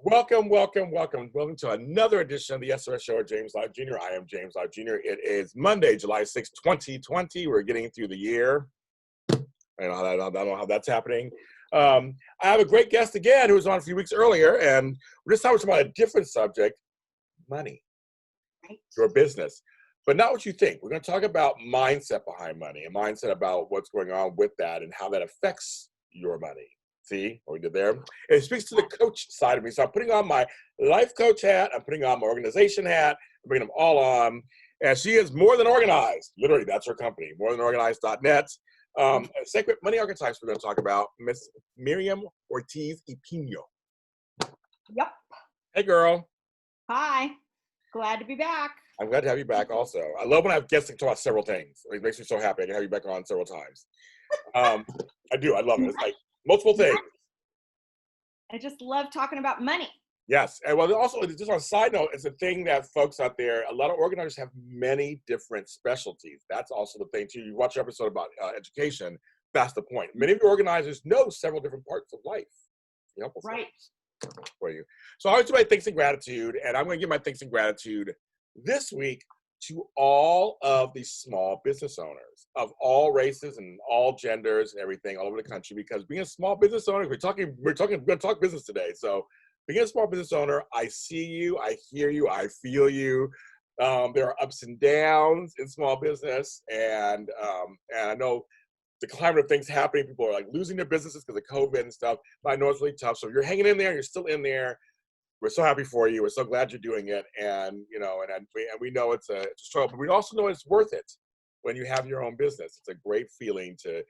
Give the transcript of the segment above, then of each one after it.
Welcome to another edition of the SOS show with James Lott Jr. I am James Lott Jr. It is Monday, July 6, 2020. We're getting through the year. I don't know how that's happening. I have a great guest again who was on a few weeks earlier, and we're just talking about a different subject, money, your business. But not what you think. We're going to talk about mindset behind money, a mindset about what's going on with that and how that affects your money. See what we did there? It speaks to the coach side of me. So I'm putting on my life coach hat. I'm putting on my organization hat. I'm bringing them all on. And she is more than organized. Literally, that's her company, morethanorganized.net. Sacred Money Archetypes we're going to talk about. Miss Miriam Ortiz y Pino. Yep. Hey, girl. Hi. Glad to be back. I'm glad to have you back also. I love when I have guests to talk about several things. It makes me so happy. I can have you back on several times. I do. I love it. It's like multiple things. I just love talking about money. Yes. And well, also, just on a side note, it's a thing that folks out there, a lot of organizers have many different specialties. That's also the thing, too. You watch your episode about education. That's the point. Many of your organizers know several different parts of life. Right. For you. So I always do my thanks and gratitude, and I'm going to give my thanks and gratitude this week to all of the small business owners of all races and all genders and everything all over the country, because being a small business owner, we're going to talk business today. So being a small business owner, I see you, I hear you, I feel you. There are ups and downs in small business, and I know the climate of things happening, people are like losing their businesses because of COVID and stuff, but I know it's really tough. So if you're hanging in there, you're still in there, we're so happy for you. We're so glad you're doing it. And, you know, and we know it's a struggle, but we also know it's worth it when you have your own business. It's a great feeling to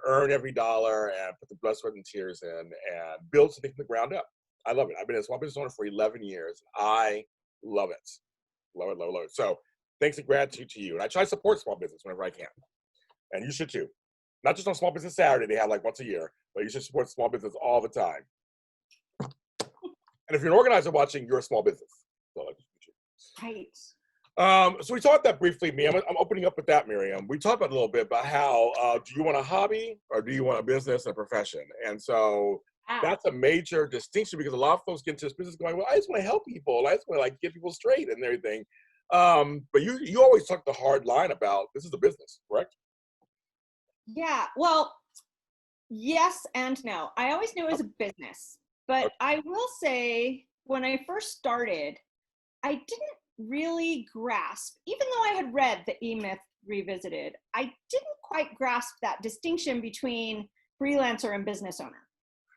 earn every dollar and put the blood, sweat, and tears in and build something from the ground up. I love it. I've been a small business owner for 11 years. I love it. Love it, love it, love it. So thanks and gratitude to you. And I try to support small business whenever I can. And you should too. Not just on Small Business Saturday, they have like once a year, but you should support small business all the time. And if you're an organizer watching, you're a small business. So Right. So we talked that briefly, Miriam. I'm opening up with that, Miriam. We talked about a little bit about how do you want a hobby or do you want a business and a profession? And so that's a major distinction, because a lot of folks get into this business going, well, I just want to help people. I just want to like get people straight and everything. But you always talk the hard line about this is a business, correct? Yeah. Well, yes and no. I always knew it was a business. But I will say, when I first started, I didn't really grasp, even though I had read the E-Myth Revisited, I didn't quite grasp that distinction between freelancer and business owner.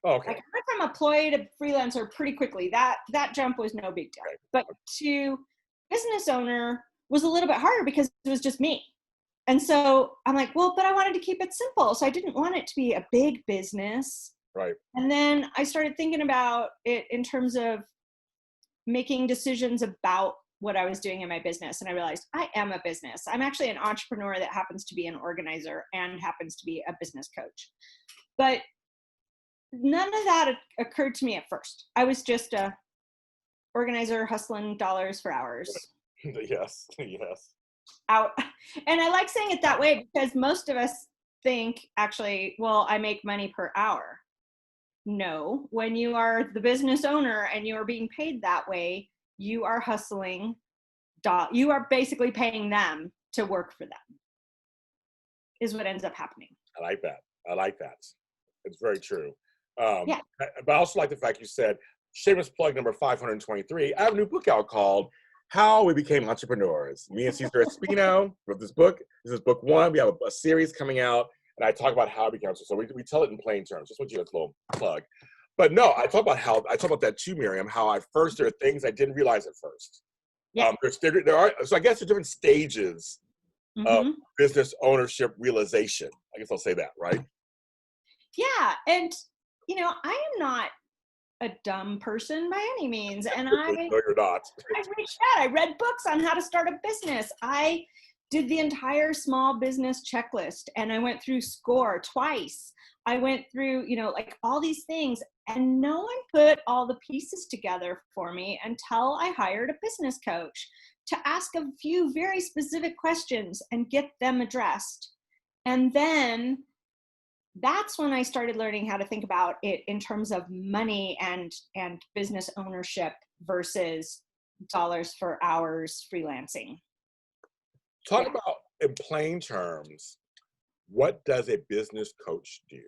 Oh, okay. Like, I went from employee to freelancer pretty quickly. That jump was no big deal. Right. But to business owner was a little bit harder because it was just me. And so I'm like, well, but I wanted to keep it simple. So I didn't want it to be a big business. Right. And then I started thinking about it in terms of making decisions about what I was doing in my business. And I realized I am a business. I'm actually an entrepreneur that happens to be an organizer and happens to be a business coach. But none of that occurred to me at first. I was just a organizer hustling dollars for hours. Yes, yes. Out. And I like saying it that way because most of us think, actually, well, I make money per hour. No, when you are the business owner and you are being paid that way, you are hustling. You are basically paying them to work for them, is what ends up happening. I like that. It's very true. Yeah. But I also like the fact you said, shameless plug number 523, I have a new book out called How We Became Entrepreneurs. Me and Cesar Espino wrote this book. This is book one. We have a series coming out. And I talk about how I became, so we tell it in plain terms. Just want you to a little plug. But no, I talk about that too, Miriam, how there are things I didn't realize at first. Yeah. There are, so I guess there are different stages of business ownership realization. I guess I'll say that, right? Yeah. And, you know, I am not a dumb person by any means. And No, you're not. I reached out. I read books on how to start a business. I did the entire small business checklist, and I went through SCORE twice. I went through, you know, like all these things, and no one put all the pieces together for me until I hired a business coach to ask a few very specific questions and get them addressed. And then that's when I started learning how to think about it in terms of money and business ownership versus dollars for hours freelancing. Talk about, in plain terms, what does a business coach do,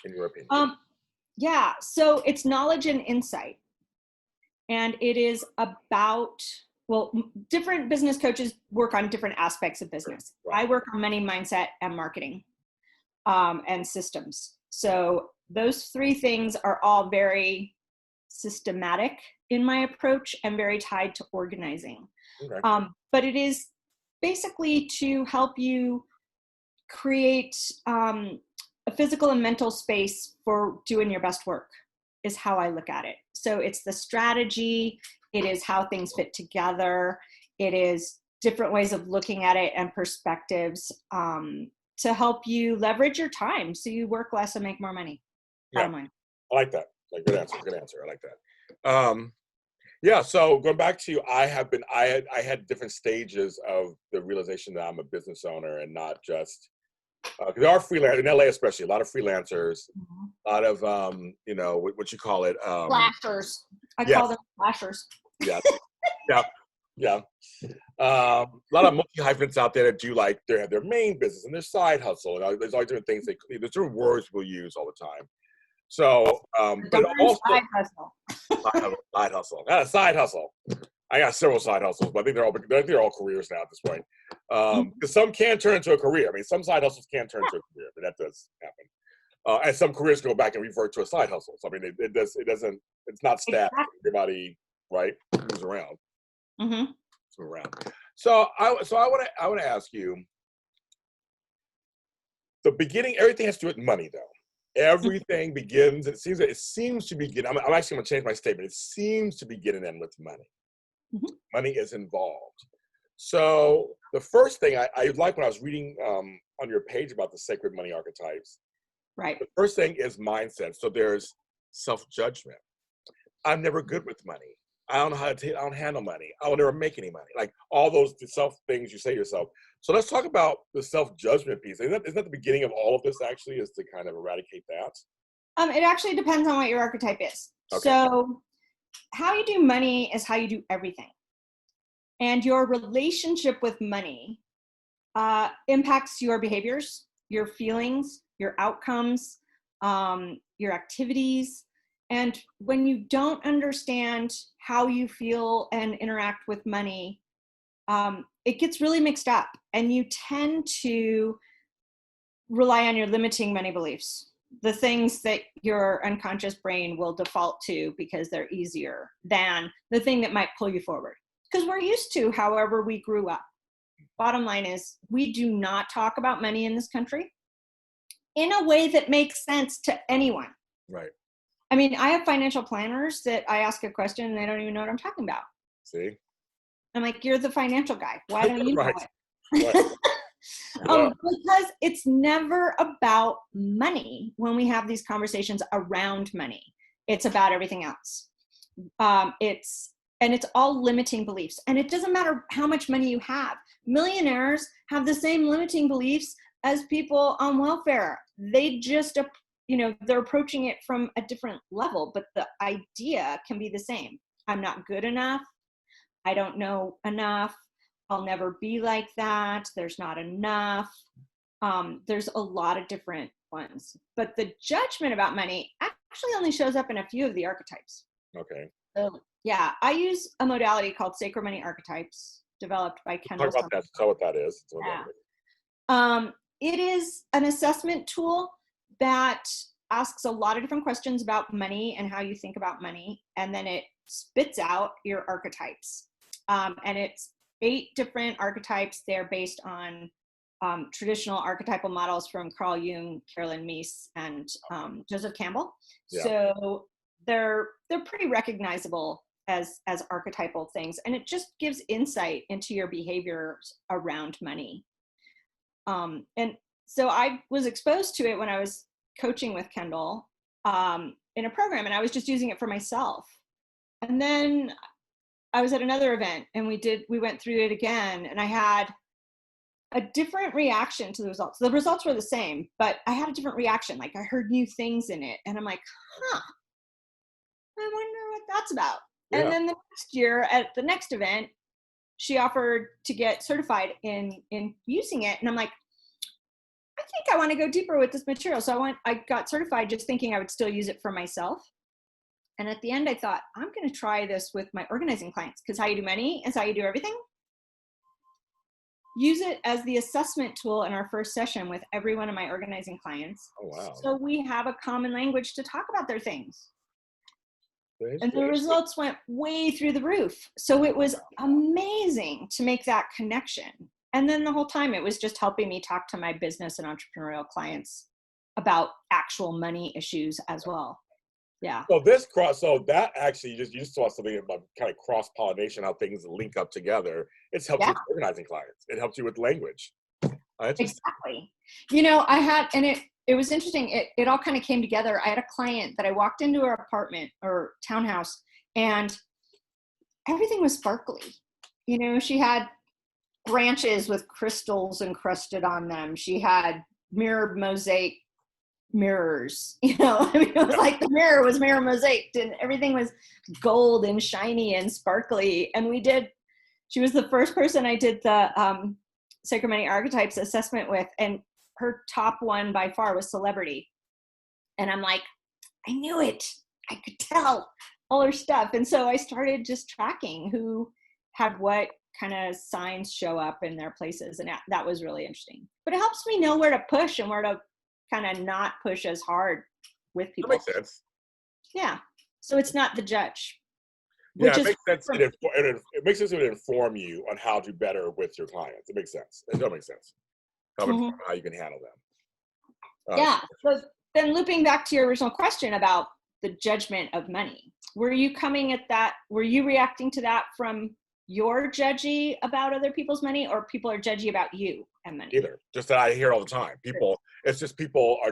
in your opinion? Yeah, so it's knowledge and insight. And it is about, well, different business coaches work on different aspects of business. Right. I work on money, mindset, and marketing, and systems. So those three things are all very systematic in my approach and very tied to organizing. Okay. But it is basically to help you create a physical and mental space for doing your best work, is how I look at it. So it's the strategy, it is how things fit together, it is different ways of looking at it and perspectives, to help you leverage your time so you work less and make more money. Yeah, I like that. Like, good answer. I like that. Yeah. So going back to you, I had different stages of the realization that I'm a business owner and not just, because there are freelancers in LA, especially a lot of freelancers, a lot of what you call it, flashers. I call them flashers. Yeah. Yeah. A lot of multi-hyphens out there that do, like, they have their main business and their side hustle. And there's all different things there's different words we'll use all the time. So, but also side hustle. Side hustle. I got a side hustle. I got several side hustles, but I think they're all careers now at this point. Because some can turn into a career. I mean, some side hustles can turn into a career, but that does happen. And some careers go back and revert to a side hustle. So I mean, it's not static. Exactly. Everybody, right, moves around. Mm-hmm. So I want to ask you, the beginning, everything has to do with money, though. Everything begins, it seems to begin, I'm actually going to change my statement. It seems to begin and end with money. Mm-hmm. Money is involved. So the first thing I like, when I was reading on your page about the Sacred Money Archetypes, right? The first thing is mindset. So there's self-judgment. I'm never good with money. I don't know how to I don't handle money. I will never make any money. Like, all those self things you say to yourself. So let's talk about the self-judgment piece. Isn't that the beginning of all of this, actually, is to kind of eradicate that? It actually depends on what your archetype is. Okay. So how you do money is how you do everything. And your relationship with money impacts your behaviors, your feelings, your outcomes, your activities. And when you don't understand how you feel and interact with money, it gets really mixed up, and you tend to rely on your limiting money beliefs, the things that your unconscious brain will default to because they're easier than the thing that might pull you forward. Because we're used to however we grew up. Bottom line is, we do not talk about money in this country in a way that makes sense to anyone. Right. I mean, I have financial planners that I ask a question and they don't even know what I'm talking about. See? I'm like, you're the financial guy. Why don't you know right. it? Right. Because it's never about money when we have these conversations around money. It's about everything else. It's all limiting beliefs. And it doesn't matter how much money you have. Millionaires have the same limiting beliefs as people on welfare. They just, they're approaching it from a different level, but the idea can be the same. I'm not good enough. I don't know enough. I'll never be like that. There's not enough. There's a lot of different ones. But the judgment about money actually only shows up in a few of the archetypes. Okay. So, yeah, I use a modality called Sacred Money Archetypes, developed by Kendall. Talk about that. Tell what that is. Yeah. It is an assessment tool that asks a lot of different questions about money and how you think about money, and then it spits out your archetypes. And it's 8 different archetypes. They're based on traditional archetypal models from Carl Jung, Carolyn Meese, and Joseph Campbell. Yeah. So they're pretty recognizable as archetypal things, and it just gives insight into your behaviors around money. And so I was exposed to it when I was coaching with Kendall in a program, and I was just using it for myself. And then I was at another event and we went through it again, and I had a different reaction to the results. The results were the same, but I had a different reaction. Like I heard new things in it and I'm like, huh, I wonder what that's about. And Yeah. then the next year at the next event, she offered to get certified in using it. And I'm like, I think I want to go deeper with this material. So I got certified just thinking I would still use it for myself. And at the end, I thought, I'm going to try this with my organizing clients, because how you do money is how you do everything. Use it as the assessment tool in our first session with every one of my organizing clients. Oh, wow. So we have a common language to talk about their things. And the results went way through the roof. So it was amazing to make that connection. And then the whole time it was just helping me talk to my business and entrepreneurial clients about actual money issues as well. Yeah. So that actually, you just saw something about kind of cross-pollination, how things link up together. It's helped you with organizing clients. It helps you with language. Exactly. You know, I had, and it was interesting. It all kind of came together. I had a client that I walked into her apartment or townhouse and everything was sparkly. You know, she had branches with crystals encrusted on them. She had mirrored mosaic mirrors, you know, I mean, it was like the mirror was mirror mosaic and everything was gold and shiny and sparkly. And she was the first person I did the Sacred Money Archetypes assessment with. And her top one by far was celebrity. And I'm like, I knew it. I could tell all her stuff. And so I started just tracking who had what kind of signs show up in their places. And that was really interesting. But it helps me know where to push and where to kind of not push as hard with people. That makes sense. Yeah. So it's not the judge. Yeah, it makes sense. It makes sense to inform you on how to do better with your clients. It makes sense. It does make sense. How you can handle them. Yeah. So then looping back to your original question about the judgment of money, were you reacting to that from your judgy about other people's money, or people are judgy about you and money? Either. Just that I hear all the time. People are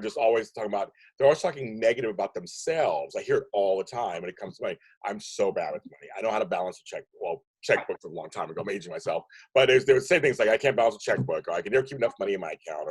just always talking about, they're always talking negative about themselves. I hear it all the time when it comes to money. I'm so bad with money. I know how to balance a checkbook from a long time ago. I'm aging myself. But they would say things like, I can't balance a checkbook, or I can never keep enough money in my account,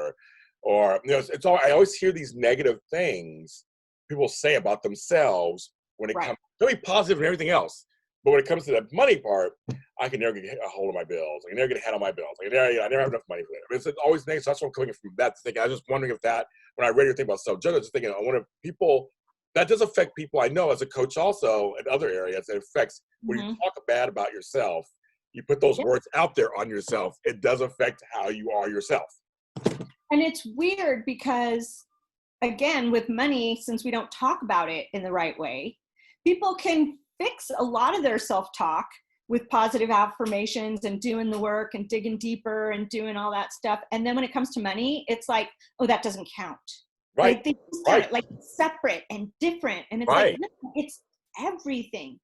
or you know, I always hear these negative things people say about themselves when it comes, they'll be positive and everything else. But when it comes to the money part, I can never get a hold of my bills. I can never get ahead on my bills. I never have enough money for it. It's always negative. So that's what I'm coming from that thinking. I was just wondering if that, when I read your thing about self-judgment, I was just thinking, I wonder if people, that does affect people I know as a coach also in other areas. It affects when you talk bad about yourself, you put those words out there on yourself. It does affect how you are yourself. And it's weird because, again, with money, since we don't talk about it in the right way, people can fix a lot of their self-talk with positive affirmations and doing the work and digging deeper and doing all that stuff. And then when it comes to money, it's like, oh, that doesn't count. Right. Like they start it like it's separate and different. And it's like, no, it's everything.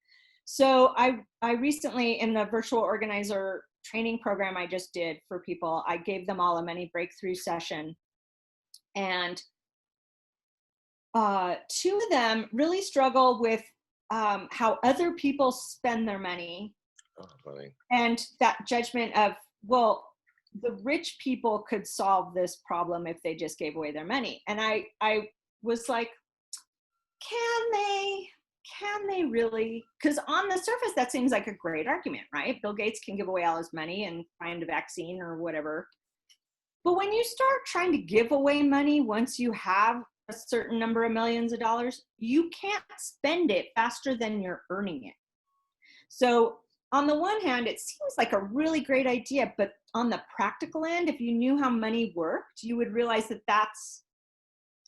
So I recently, in the virtual organizer training program I just did for people, I gave them all a money breakthrough session. And two of them really struggle with how other people spend their money. Oh, funny. And that judgment of, well, the rich people could solve this problem if they just gave away their money. And I was like, can they really? Because on the surface, that seems like a great argument, right? Bill Gates can give away all his money and find a vaccine or whatever. But when you start trying to give away money, once you have a certain number of millions of dollars, you can't spend it faster than you're earning it. So on the one hand, it seems like a really great idea, but on the practical end, if you knew how money worked, you would realize that that's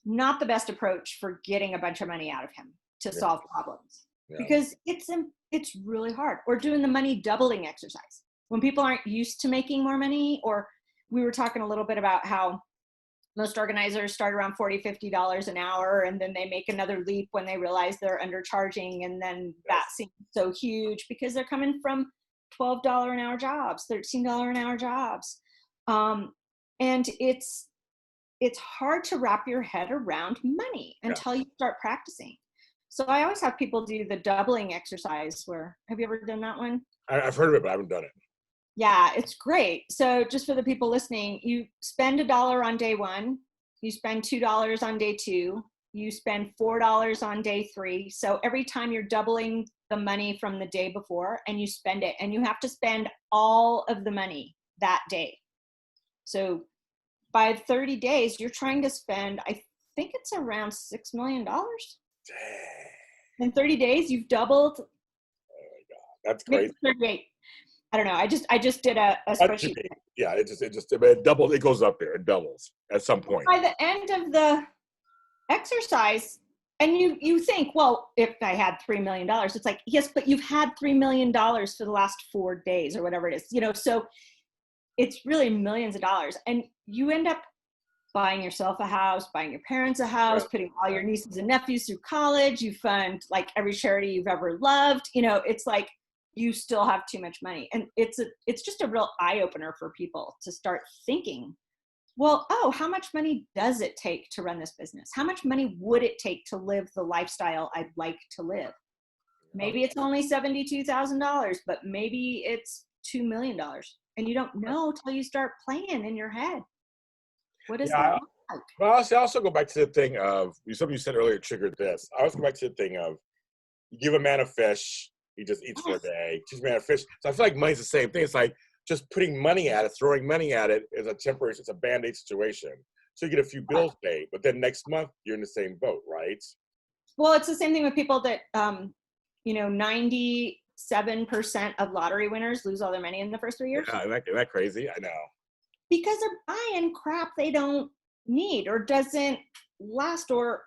not the best approach for getting a bunch of money out of him to solve problems, because it's really hard. Or doing the money doubling exercise when people aren't used to making more money. Or we were talking a little bit about how most organizers start around $40, $50 an hour, and then they make another leap when they realize they're undercharging. And then that seems so huge because they're coming from $12 an hour jobs, $13 an hour jobs. And it's hard to wrap your head around money until you start practicing. So I always have people do the doubling exercise have you ever done that one? I've heard of it, but I haven't done it. Yeah, it's great. So just for the people listening, you spend $1 on day 1, you spend $2 on day 2, you spend $4 on day 3. So every time you're doubling the money from the day before and you spend it, and you have to spend all of the money that day. So by 30 days, you're trying to spend, I think it's around $6 million. Dang. In 30 days, you've doubled. Oh my God. That's crazy. 38. I don't know. I just did a spreadsheet. Yeah, it doubles. It goes up there. It doubles at some point. By the end of the exercise, and you think, well, if I had $3 million, it's like, yes, but you've had $3 million for the last 4 days or whatever it is, so it's really millions of dollars. And you end up buying yourself a house, buying your parents a house, putting all your nieces and nephews through college. You fund like every charity you've ever loved. It's like, you still have too much money. And it's just a real eye opener for people to start thinking, well, how much money does it take to run this business? How much money would it take to live the lifestyle I'd like to live? Maybe it's only $72,000, but maybe it's $2 million. And you don't know till you start playing in your head. What does that look like? Well, I also go back to the thing of, something you said earlier triggered this. I always go back to the thing of, you give a man a fish, he just eats for a day. Teach a man a fish. So I feel like money's the same thing. It's like just putting money at it, throwing money at it is a temporary, it's a Band-Aid situation. So you get a few bills paid, but then next month you're in the same boat, right? Well, it's the same thing with people that, 97% of lottery winners lose all their money in the first 3 years. Yeah, isn't that crazy? I know. Because they're buying crap they don't need or doesn't last or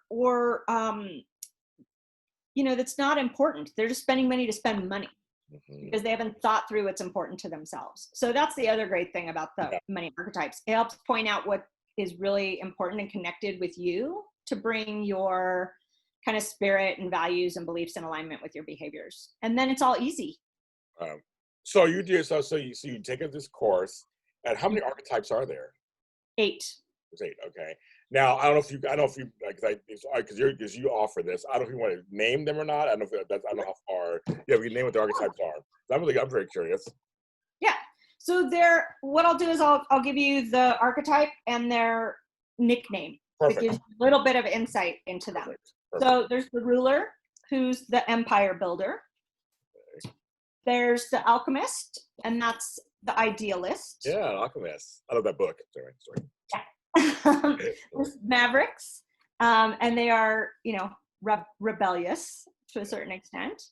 that's not important. They're just spending money to spend money because they haven't thought through what's important to themselves. So that's the other great thing about the money archetypes. It helps point out what is really important and connected with you to bring your kind of spirit and values and beliefs in alignment with your behaviors. And then it's all easy. So you take this course, and how many archetypes are there? 8. There's 8. Okay. Now I don't know if you because you offer this. I don't know if you want to name them or not. I don't know if how far. Yeah, we can name what the archetypes are. I'm very curious. Yeah. So what I'll do is I'll give you the archetype and their nickname. Perfect. It gives you a little bit of insight into them. Perfect. So there's the ruler, who's the empire builder. Okay. There's the alchemist, and that's the idealist. Yeah, alchemist. I love that book. Sorry. Yeah. Mavericks, and they are, rebellious to a certain extent.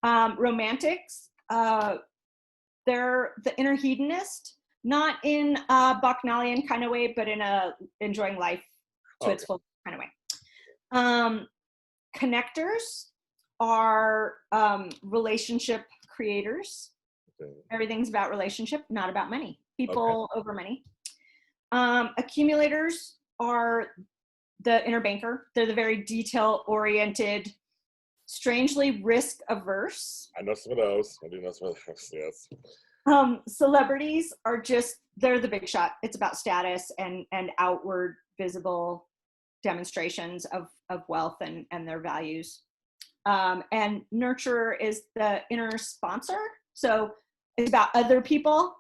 Romantics, they're the inner hedonist, not in a Bacchanalian kind of way, but in a enjoying life to its full kind of way. Connectors are relationship creators. Okay. Everything's about relationship, not about money. People over money. Accumulators are the inner banker. They're the very detail-oriented, strangely risk-averse. I know some of those. I do know some of those, yes. Celebrities are they're the big shot. It's about status and outward visible demonstrations of wealth and their values. And nurturer is the inner sponsor. So it's about other people,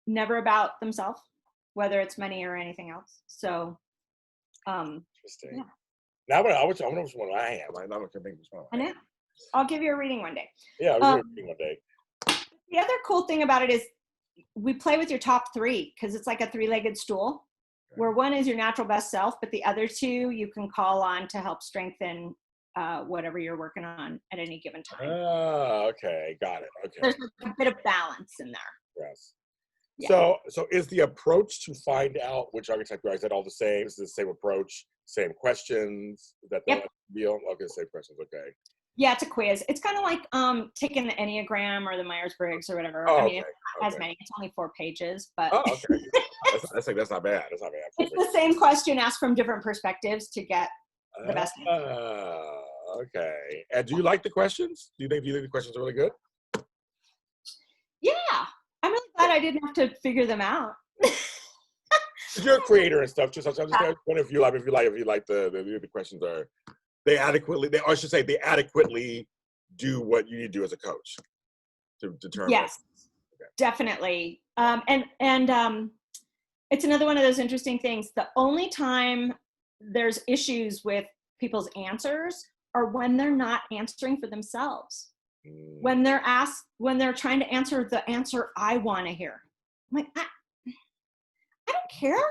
never about themselves, whether it's money or anything else. So, interesting. Yeah. Now I want to know which one I am. I'm not going to think which one I know. I'll give you a reading one day. Yeah, I'll give you a reading one day. The other cool thing about it is we play with your top 3 because it's like a 3-legged stool, where one is your natural best self, but the other 2 you can call on to help strengthen whatever you're working on at any given time. Oh, okay. Got it. Okay. There's a bit of balance in there. Yes. Yeah. So is the approach to find out which archetype you are, is that all the same? Is it the same approach, same questions? Is that the deal? Okay, same questions. Okay. Yeah, it's a quiz. It's kind of like taking the Enneagram or the Myers-Briggs or whatever. Oh, I mean, it's not as many. It's only 4 pages, but okay. that's not bad. That's not bad. It's the same question asked from different perspectives to get the best answer. Okay. And do you like the questions? Do you think the questions are really good? Yeah. I'm really glad I didn't have to figure them out. You're a creator and stuff. Just wondering if you like the questions are they adequately do what you need to do as a coach to determine. Yes. Okay. definitely. And it's another one of those interesting things. The only time there's issues with people's answers are when they're not answering for themselves. When they're trying to answer the answer I want to hear. I'm like, I don't care.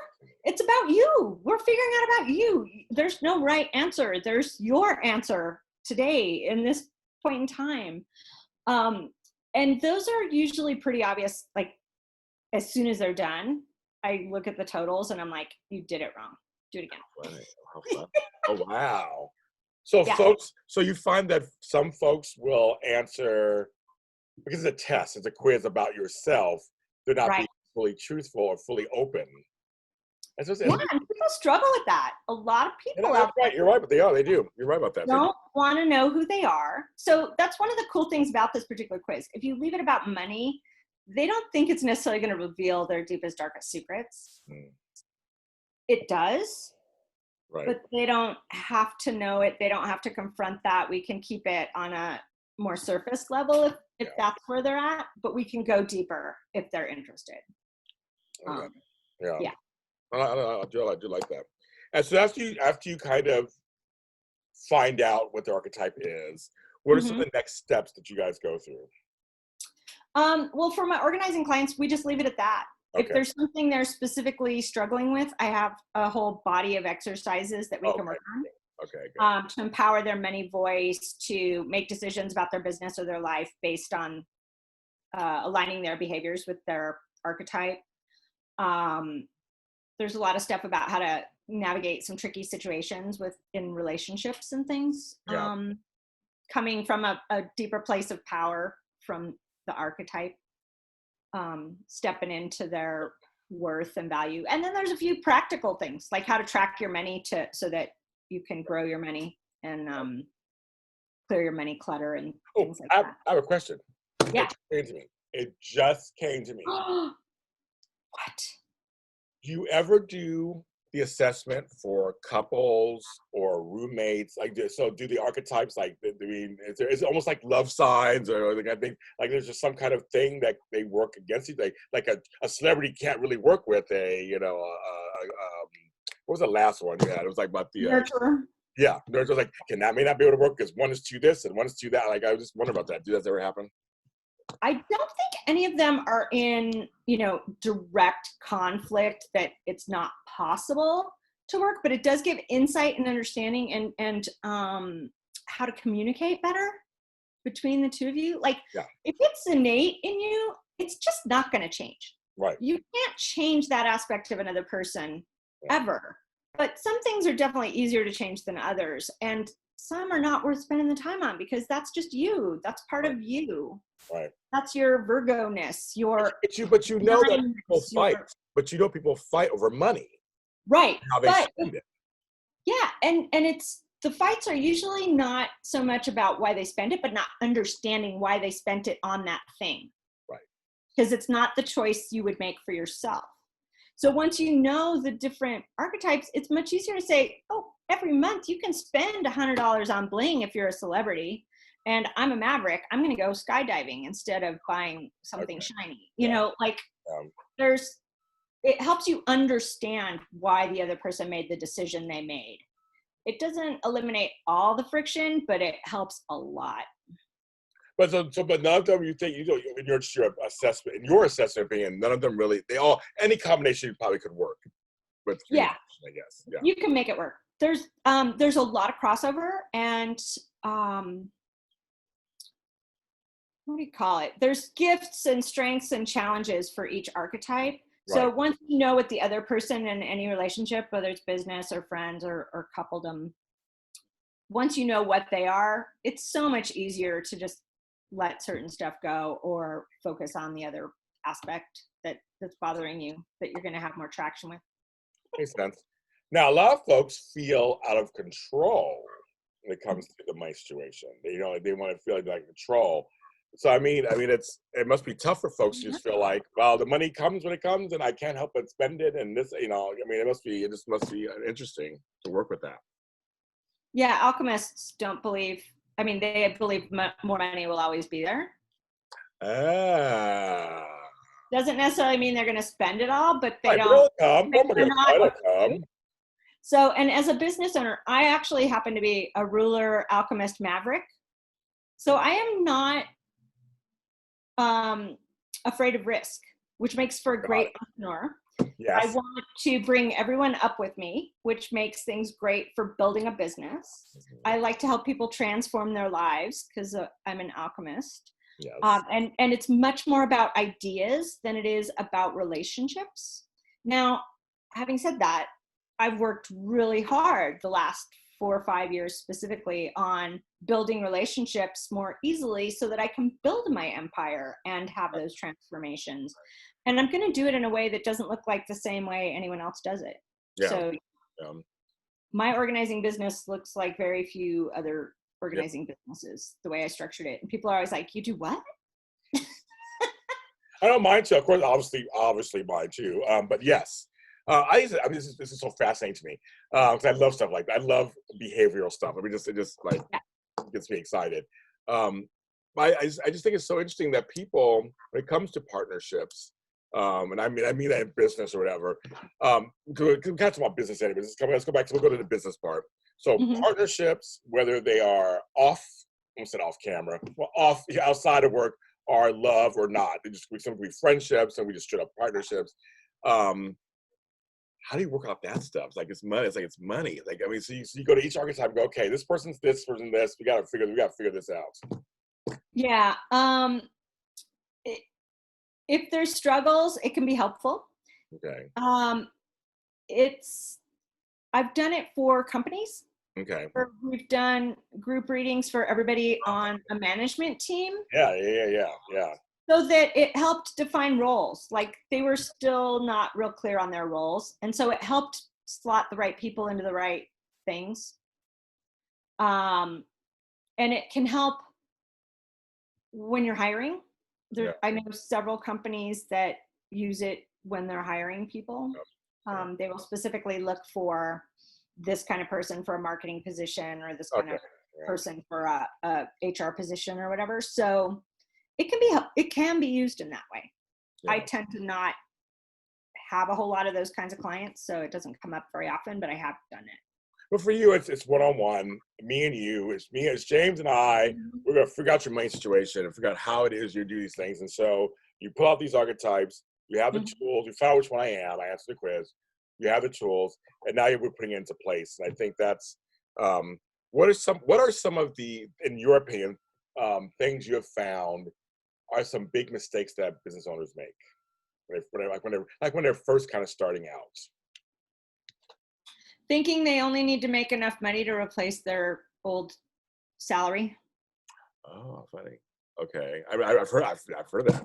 It's about you. We're figuring out about you. There's no right answer. There's your answer today in this point in time. And those are usually pretty obvious. Like as soon as they're done, I look at the totals and I'm like, you did it wrong. Do it again. Right. How fun. Oh, wow. So Yeah. so you find that some folks will answer, because it's a test, it's a quiz about yourself. They're not being fully truthful or fully open. And and people struggle with that. A lot of people out there. Right, you're right, but they do. You're right about that. Don't want to know who they are. So that's one of the cool things about this particular quiz. If you leave it about money, they don't think it's necessarily going to reveal their deepest, darkest secrets. It does, but they don't have to know it. They don't have to confront that. We can keep it on a more surface level if that's where they're at, but we can go deeper if they're interested. I do like that. And so after you kind of find out what the archetype is, what are some of the next steps that you guys go through? Well, for my organizing clients, we just leave it at that. Okay. If there's something they're specifically struggling with, I have a whole body of exercises that we can work on. Okay. To empower their money voice, to make decisions about their business or their life based on aligning their behaviors with their archetype. There's a lot of stuff about how to navigate some tricky situations in relationships and things. Coming from a deeper place of power from the archetype, stepping into their worth and value. And then there's a few practical things, like how to track your money so that you can grow your money and clear your money clutter and things like that. I have a question. Yeah. It just came to me. What? Do you ever do the assessment for couples or roommates? Like, so do the archetypes, like, I mean, is it almost like love signs, or I think like there's just some kind of thing that they work against you? Like a celebrity can't really work with what was the last one you had? It was like about the nurturer. Yeah, nurturer. Like, that may not be able to work because one is to this and one is to that. Like, I was just wondering about that. Did that ever happen? I don't think any of them are in, direct conflict that it's not possible to work, but it does give insight and understanding and how to communicate better between the two of you. Like, if it's innate in you, it's just not going to change. Right. You can't change that aspect of another person ever. But some things are definitely easier to change than others. And some are not worth spending the time on because that's just you. That's part of you. Right. That's your Virgo-ness. But you know that people fight. But you know people fight over money. Right. How they spend it. Yeah. And it's, the fights are usually not so much about why they spend it, but not understanding why they spent it on that thing. Right. Because it's not the choice you would make for yourself. So once you know the different archetypes, it's much easier to say, oh, every month you can spend $100 on bling if you're a celebrity. And I'm a maverick. I'm going to go skydiving instead of buying something shiny. It helps you understand why the other person made the decision they made. It doesn't eliminate all the friction, but it helps a lot. But none of them, you think, in your assessment opinion, none of them really, any combination probably could work. But I guess. Yeah. You can make it work. There's a lot of crossover and, what do you call it? There's gifts and strengths and challenges for each archetype. Right. So once you know what the other person in any relationship, whether it's business or friends or coupledom, once you know what they are, it's so much easier to just let certain stuff go or focus on the other aspect that's bothering you that you're going to have more traction with. Makes sense. Now, a lot of folks feel out of control when it comes to the money situation. They want to feel like control. So I mean, it must be tough for folks to just feel like, well, the money comes when it comes, and I can't help but spend it. And this, it must be interesting to work with that. Yeah, alchemists don't believe. They believe more money will always be there. Doesn't necessarily mean they're going to spend it all, but they Right, but don't. it'll come. Oh my They're God, not. it'll come. So, and as a business owner, I actually happen to be a ruler, alchemist, maverick. So I am not afraid of risk, which makes for a great entrepreneur. Yes. I want to bring everyone up with me, which makes things great for building a business. I like to help people transform their lives because I'm an alchemist. Yes. And it's much more about ideas than it is about relationships. Now, having said that, I've worked really hard the last 4 or 5 years specifically on building relationships more easily so that I can build my empire and have those transformations. And I'm going to do it in a way that doesn't look like the same way anyone else does it. Yeah. So my organizing business looks like very few other organizing businesses, the way I structured it. And people are always like, you do what? I don't mind too. Of course, obviously mine too. But yes. This is so fascinating to me because I love stuff like that. I love behavioral stuff. It just like gets me excited. I just think it's so interesting that people, when it comes to partnerships, and I mean that in business or whatever, we can't talk about business anyway. Let's go back to, we'll go to the business part. So partnerships, whether they are off camera, well, outside of work, are love or not. We simply friendships and we just straight up partnerships. How do you work out that stuff? It's like it's money. It's money. Like, I mean, so you go to each archetype and go, okay, this person's this, person this. We got to figure this out. Yeah. If there's struggles, it can be helpful. Okay. I've done it for companies. Okay. We've done group readings for everybody on a management team. Yeah. So that it helped define roles. Like they were still not real clear on their roles. And so it helped slot the right people into the right things. And it can help when you're hiring. I know several companies that use it when they're hiring people. They will specifically look for this kind of person for a marketing position or this kind of person for a HR position or whatever. So it can be used in that way. I tend to not have a whole lot of those kinds of clients, so it doesn't come up very often, but I have done it. But for you, it's one-on-one, me and you. It's James and I. We're going to figure out your money situation and figure out how it is you do these things. And so you pull out these archetypes, you have the tools, you found which one I am, I answered the quiz, you have the tools, and now we're putting it into place. And I think that's, what are some of the, in your opinion, things you have found are some big mistakes that business owners make when they're first kind of starting out? Thinking they only need to make enough money to replace their old salary. Oh, funny. Okay, I've heard that.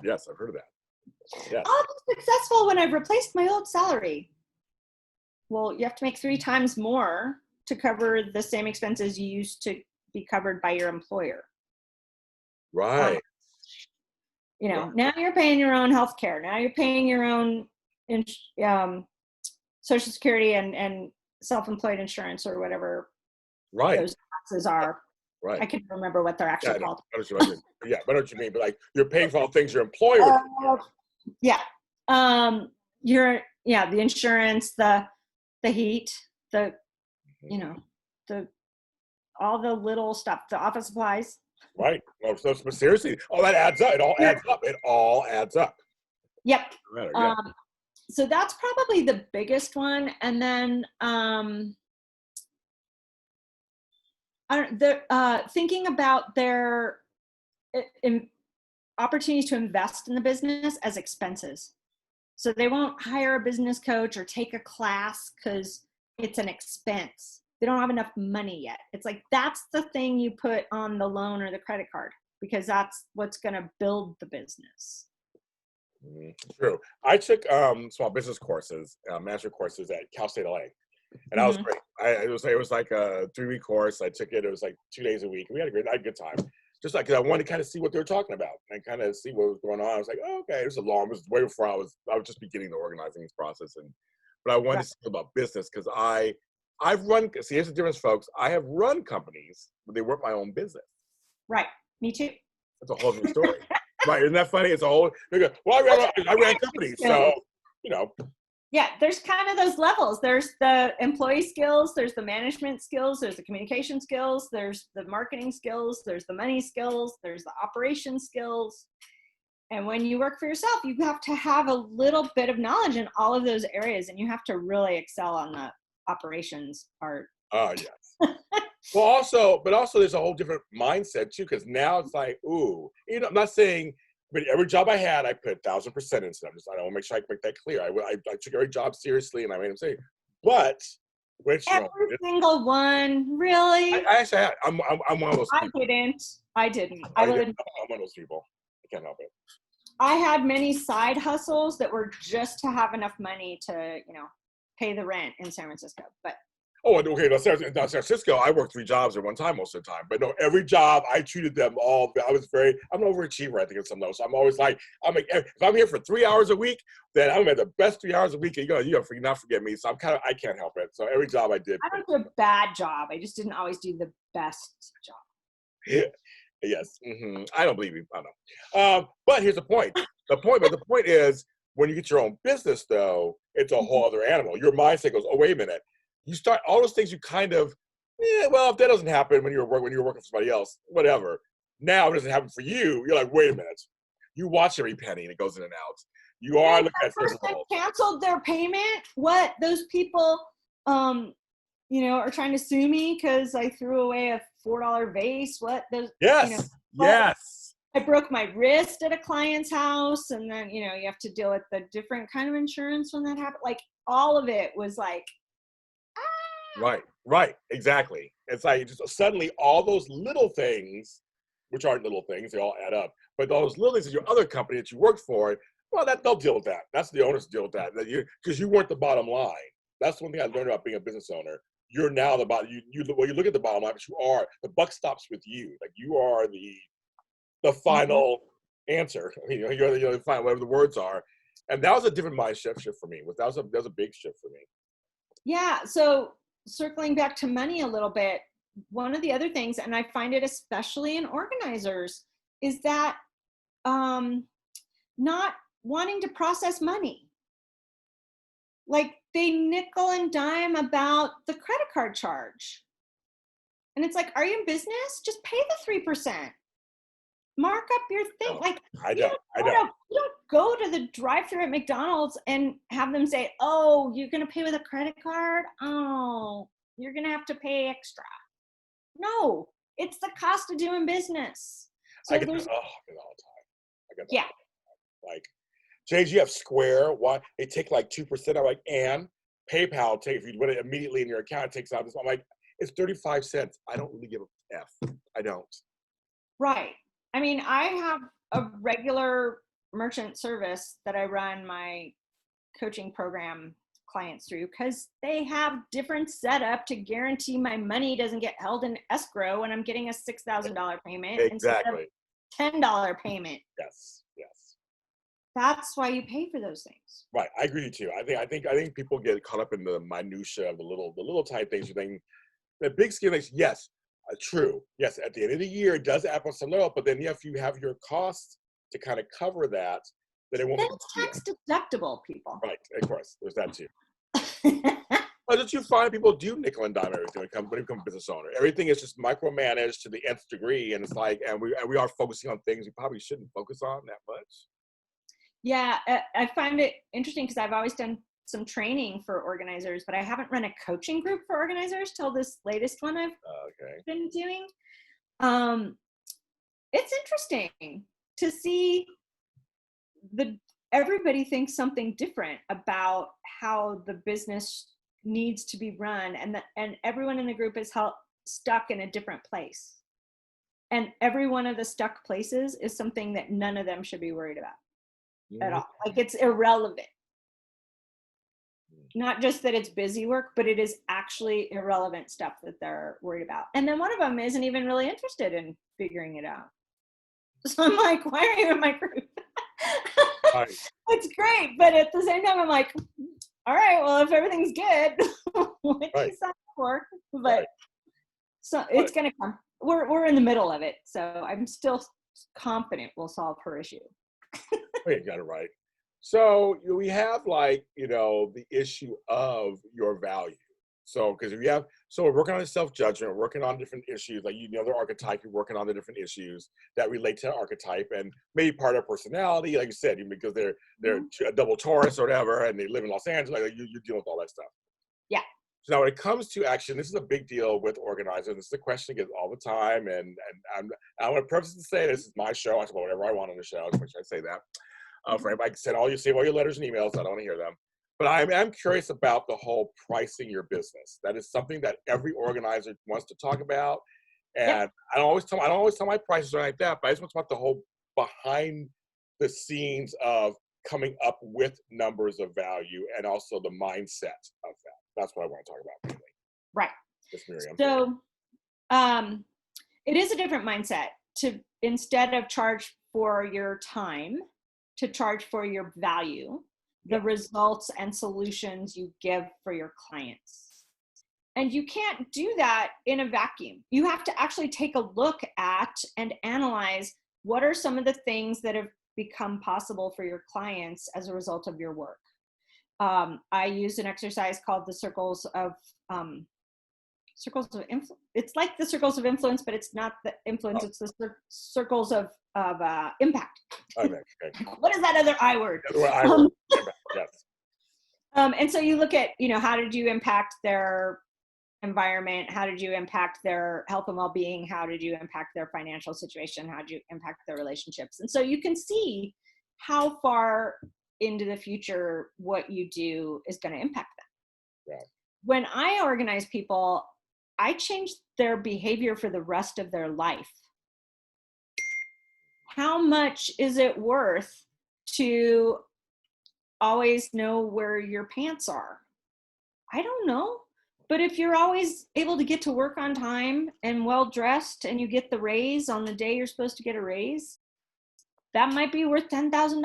Yes, I've heard of that. Yes. I'll be successful when I've replaced my old salary. Well, you have to make 3 times more to cover the same expenses you used to be covered by your employer. Right. Now you're paying your own health care. Now you're paying your own Social Security and self-employed insurance or whatever those taxes are. Right. I can't remember what they're actually called. I know what you mean, but like you're paying for all things your employer would pay for. The insurance, the heat, all the little stuff, the office supplies. Right. Well, so seriously, that adds up. It all adds up. Yep. So that's probably the biggest one. And then thinking about their opportunities to invest in the business as expenses. So they won't hire a business coach or take a class because it's an expense. They don't have enough money yet. It's like, that's the thing you put on the loan or the credit card because that's what's going to build the business. True. I took small business courses, master courses at Cal State LA, and that was great. It was like a 3-week course. I took it. It was like 2 days a week. We had a good time. Just like, cause I wanted to kind of see what they were talking about and kind of see what was going on. I was like, oh, okay, it was way before I was just beginning the organizing process, but I wanted to see about business because I've run. See, here's the difference, folks. I have run companies, but they weren't my own business. Right. Me too. That's a whole different story. Right, isn't that funny? It's a whole, well, I ran companies, so, you know. Yeah, there's kind of those levels. There's the employee skills, there's the management skills, there's the communication skills, there's the marketing skills, there's the money skills, there's the operation skills. And when you work for yourself, you have to have a little bit of knowledge in all of those areas, and you have to really excel on the operations part. Oh, yes. Well, but also there's a whole different mindset too, because now it's like, ooh, I'm not saying, but every job I had, I put 1,000% into them. I want to make sure I make that clear. I took every job seriously, and I made them say, but which every single one, really? I actually had. I'm one of those people. I didn't. I'm one of those people. I can't help it. I had many side hustles that were just to have enough money to, pay the rent in San Francisco. But okay. Now, San Francisco, I worked 3 jobs at one time most of the time. But no, every job I treated them all. I'm an overachiever. I think in some of those. So I'm always like, if I'm here for 3 hours a week, then I'm at the best 3 hours a week. And you not forget me. So I can't help it. So every job I did. I don't do a bad job. I just didn't always do the best job. Yeah. Yes. Mm-hmm. I don't believe you. I know. But here's the point. The point is, when you get your own business, though, it's a whole other animal. Your mindset goes, oh, wait a minute. You start all those things you kind of, well, if that doesn't happen when you're working for somebody else, whatever. Now it doesn't happen for you. You're like, wait a minute. You watch every penny and it goes in and out. You are looking at person canceled their payment. What? Those people, are trying to sue me because I threw away a $4 vase. What? Those? Yes. Yes. I broke my wrist at a client's house, and then you have to deal with the different kind of insurance when that happened. Like all of it was like, Right, exactly. It's like just suddenly all those little things, which aren't little things, they all add up. But those little things in your other company that you worked for, well, they'll deal with that. That's the owners deal with that. Because you weren't the bottom line. That's one thing I learned about being a business owner. You're now the bottom. You look at the bottom line, but you are the buck stops with you. Like you are the final answer. You're the final, whatever the words are. And that was a different mind shift for me. That was a big shift for me. Yeah. So circling back to money a little bit, one of the other things, and I find it especially in organizers, is that not wanting to process money. Like they nickel and dime about the credit card charge. And it's like, are you in business? Just pay the 3%. Mark up your thing. No, like you don't go to the drive-thru at McDonald's and have them say, oh, you're going to pay with a credit card? Oh, you're going to have to pay extra. No, it's the cost of doing business. So I get that all the time. Yeah. Like, James, you have Square. Why? They take like 2%. I'm like, and PayPal if you put it immediately in your account, it takes out this. I'm like, it's 35 cents. I don't really give a F. I don't. Right. I mean, I have a regular merchant service that I run my coaching program clients through because they have different setup to guarantee my money doesn't get held in escrow when I'm getting a $6,000 payment instead of $10 payment. Yes. That's why you pay for those things. Right. I agree with you. I think people get caught up in the minutia of the little tiny things. You think the big scheme things, yes. True. Yes, at the end of the year, it does add up on some level, but then if you have your costs to kind of cover that, then it won't be tax deductible, people. Right, of course. There's that too. But don't you find people do nickel and dime everything when you become a business owner? Everything is just micromanaged to the nth degree, and it's like, and we are focusing on things we probably shouldn't focus on that much. Yeah, I find it interesting because I've always done some training for organizers, but I haven't run a coaching group for organizers till this latest one I've been doing. It's interesting to see everybody thinks something different about how the business needs to be run, and everyone in the group is stuck in a different place. And every one of the stuck places is something that none of them should be worried about at all. Like it's irrelevant. Not just that it's busy work, but it is actually irrelevant stuff that they're worried about. And then one of them isn't even really interested in figuring it out. So I'm like, why are you in my group? Right. It's great. But at the same time, I'm like, all right, well, if everything's good, what do you sign up for? But so it's going to come. We're in the middle of it. So I'm still confident will solve her issue. Oh, you got it right. So we have like, the issue of your value. So, because if you have, so we're working on self-judgment, we're working on different issues, like the archetype, you're working on the different issues that relate to the archetype and maybe part of personality, like you said, because they're a double Taurus or whatever, and they live in Los Angeles, like you're dealing with all that stuff. Yeah. So now when it comes to action, this is a big deal with organizers. This is a question I get all the time, and I want to preface to say this is my show. I talk about whatever I want on the show. Which I say that. For everybody, save all your letters and emails. I don't want to hear them. But I'm curious about the whole pricing your business. That is something that every organizer wants to talk about. And yep. I don't always tell my prices or like that, but I just want to talk about the whole behind the scenes of coming up with numbers of value and also the mindset of that. That's what I want to talk about. Really. Right. Yes, Miriam. So it is a different mindset to, instead of charge for your time, to charge for your value, the results and solutions you give for your clients. And you can't do that in a vacuum. You have to actually take a look at and analyze what are some of the things that have become possible for your clients as a result of your work. I use an exercise called the circles of influence. It's like the circles of influence, but it's not the influence. It's the circles of impact. Okay. What is that other I word? Yes. And so you look at, how did you impact their environment? How did you impact their health and well-being? How did you impact their financial situation? How did you impact their relationships? And so you can see how far into the future what you do is going to impact them. Yeah. When I organize people, I change their behavior for the rest of their life. How much is it worth to always know where your pants are? I don't know. But if you're always able to get to work on time and well-dressed and you get the raise on the day you're supposed to get a raise, that might be worth $10,000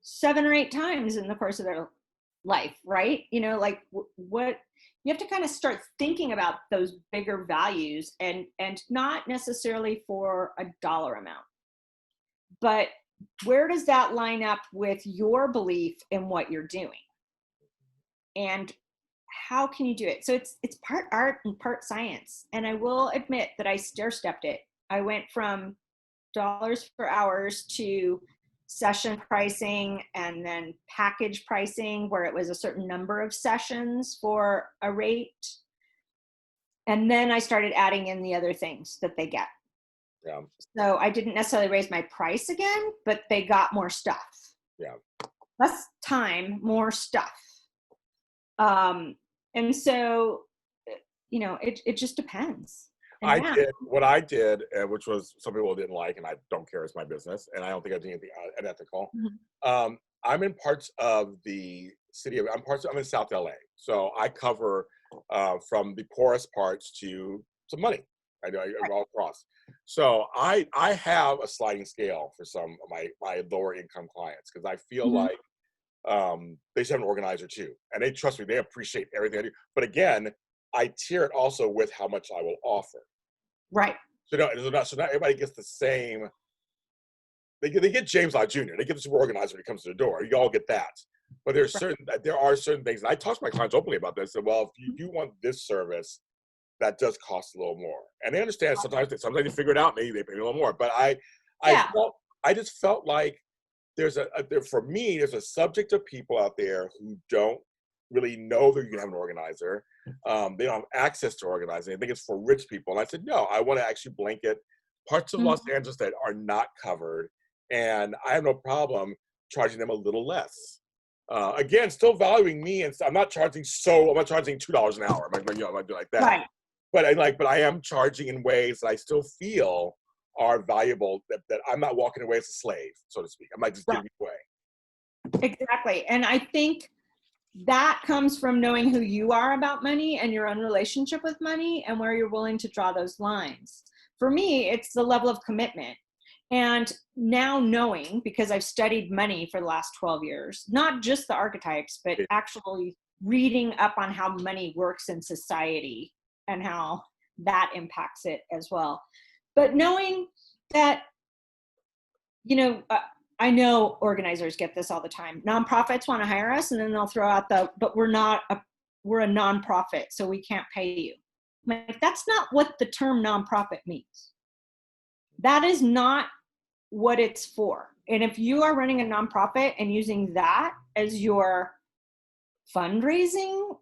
7 or 8 times in the course of their life, right? What you have to kind of start thinking about those bigger values and not necessarily for a dollar amount, but where does that line up with your belief in what you're doing? And how can you do it? So it's part art and part science. And I will admit that I stair-stepped it. I went from dollars per hours to session pricing and then package pricing where it was a certain number of sessions for a rate. And then I started adding in the other things that they get. Yeah. So I didn't necessarily raise my price again, but they got more stuff. Yeah. Less time, more stuff. And so, it just depends. What I did, which was some people didn't like, and I don't care, it's my business, and I don't think I did anything unethical. Mm-hmm. I'm in parts of the city I'm in South LA. So I cover from the poorest parts to some money. I all across. So I have a sliding scale for some of my lower income clients because I feel mm-hmm. like they should have an organizer too. And they trust me, they appreciate everything I do. But again, I tier it also with how much I will offer. Right. So not everybody gets the same. They get James Lott Jr. They get the super organizer when it comes to the door. You all get that. But there are certain things, and I talk to my clients openly about this. And well, if you do want this service, that does cost a little more. And they understand sometimes they figure it out, maybe they pay a little more. But I just felt like there's a subject of people out there who don't really know that you can have an organizer. They don't have access to organizing. I think it's for rich people. And I said, no, I want to actually blanket parts of mm-hmm. Los Angeles that are not covered. And I have no problem charging them a little less. Again, still valuing me. And I'm not charging $2 an hour. I'm not doing like that. Right. But I am charging in ways that I still feel are valuable, that I'm not walking away as a slave, so to speak. I'm not just giving it away. Exactly. And I think that comes from knowing who you are about money and your own relationship with money and where you're willing to draw those lines. For me, it's the level of commitment. And now knowing, because I've studied money for the last 12 years, not just the archetypes, but actually reading up on how money works in society and how that impacts it as well. But knowing that, I know organizers get this all the time. Nonprofits want to hire us, and then they'll throw out but we're a nonprofit, so we can't pay you. Like, that's not what the term nonprofit means. That is not what it's for. And if you are running a nonprofit and using that as your fundraising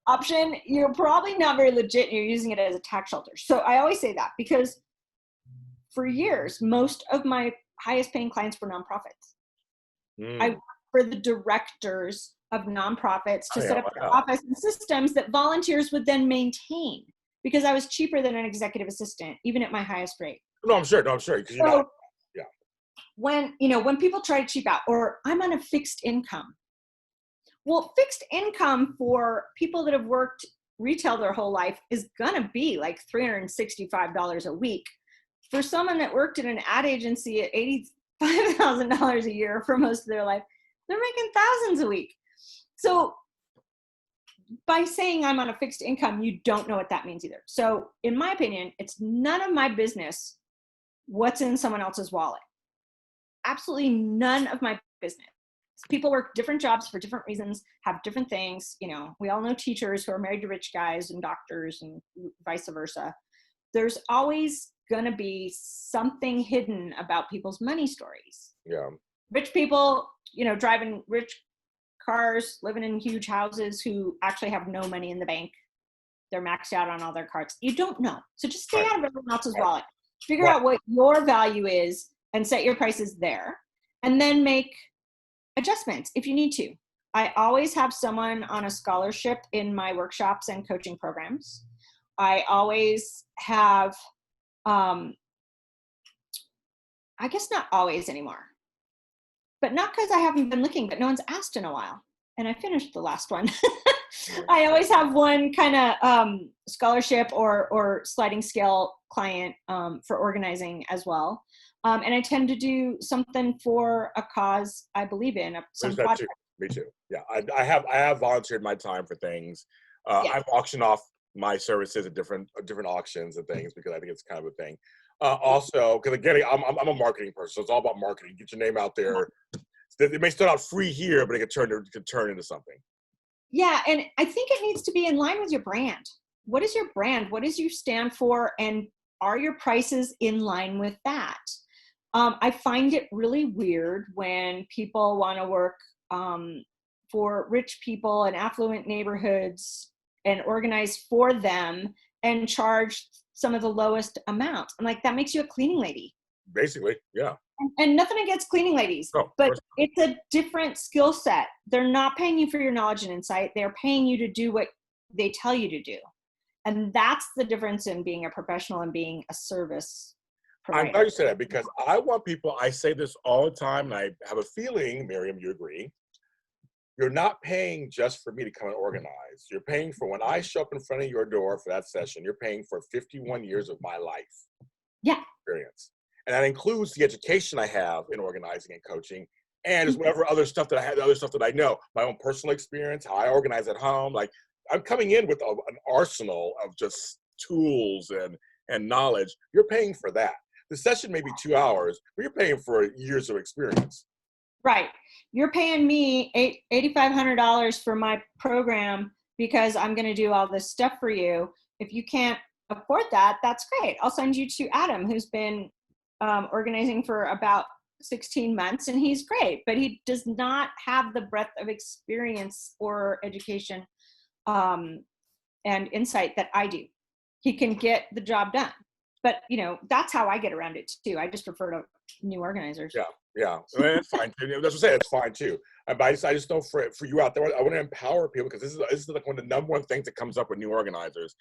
option, you're probably not very legit, and you're using it as a tax shelter. So I always say that, because for years, most of my highest paying clients were nonprofits. I worked for the directors of nonprofits to set up their office and systems that volunteers would then maintain, because I was cheaper than an executive assistant, even at my highest rate. No, I'm sure. So, when people try to cheap out, or I'm on a fixed income. Well, fixed income for people that have worked retail their whole life is gonna be like $365 a week. For someone that worked in an ad agency at $85,000 a year for most of their life, they're making thousands a week. So by saying I'm on a fixed income, you don't know what that means either. So in my opinion, it's none of my business what's in someone else's wallet. Absolutely none of my business. People work different jobs for different reasons, have different things. We all know teachers who are married to rich guys, and doctors, and vice versa. There's always going to be something hidden about people's money stories. Yeah. Rich people, driving rich cars, living in huge houses, who actually have no money in the bank. They're maxed out on all their cards. You don't know. So just stay out of everyone else's wallet. Figure out what your value is and set your prices there, and then make adjustments if you need to. I always have someone on a scholarship in my workshops and coaching programs. I always have, I guess not always anymore, but not because I haven't been looking, but no one's asked in a while. And I finished the last one. I always have one kind of scholarship or sliding scale client for organizing as well. And I tend to do something for a cause I believe in. Me too. Yeah, I have volunteered my time for things. I've auctioned off my services at different auctions and things, because I think it's kind of a thing. Also, because again, I'm a marketing person, so it's all about marketing. Get your name out there. It may start out free here, but it could turn into something. Yeah, and I think it needs to be in line with your brand. What is your brand? What does you stand for? And are your prices in line with that? I find it really weird when people want to work for rich people in affluent neighborhoods and organize for them and charge some of the lowest amounts. I'm like, that makes you a cleaning lady. Basically, yeah. And nothing against cleaning ladies, but it's a different skill set. They're not paying you for your knowledge and insight. They're paying you to do what they tell you to do. And that's the difference in being a professional and being a service provider. I'm glad you said that, because I want people, I say this all the time, and I have a feeling, Miriam, you agree, you're not paying just for me to come and organize. You're paying for when I show up in front of your door for that session, you're paying for 51 years of my life experience. And that includes the education I have in organizing and coaching, and just whatever other stuff that I have, other stuff that I know, my own personal experience, how I organize at home. Like, I'm coming in with an arsenal of just tools and knowledge. You're paying for that. The session may be 2 hours, but you're paying for years of experience. Right. You're paying me $8,500 for my program because I'm going to do all this stuff for you. If you can't afford that, that's great. I'll send you to Adam, who's been organizing for about 16 months, and he's great, but he does not have the breadth of experience or education and insight that I do. He can get the job done. But, that's how I get around it too. I just refer to new organizers. Yeah. I mean, it's fine too. That's what I'm saying. It's fine too. But I just know for you out there, I want to empower people, because this is like one of the number one things that comes up with new organizers.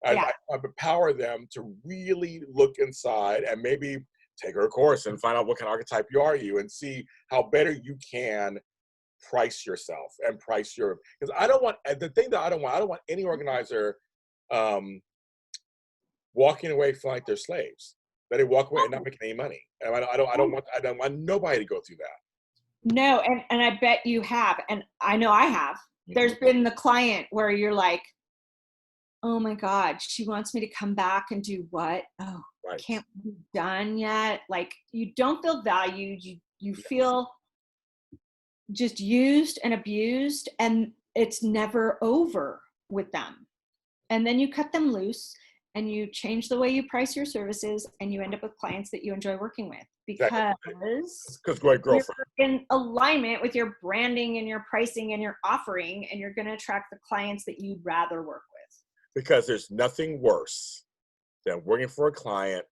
I empower them to really look inside and maybe take a course and find out what kind of archetype you are, and see how better you can price yourself and price your, because I don't want any organizer walking away feeling like they're slaves, that they walk away and not making any money. And I don't want nobody to go through that. No, and I bet you have, and I know I have. There's been the client where you're like, oh my God, she wants me to come back and do what? Oh, Right. can't be done yet. Like, you don't feel valued. You Yes. feel just used and abused, and it's never over with them. And then you cut them loose and you change the way you price your services, and you end up with clients that you enjoy working with, because great girlfriend. you're in alignment with your branding and your pricing and your offering, and you're going to attract the clients that you'd rather work with. Because there's nothing worse than working for a client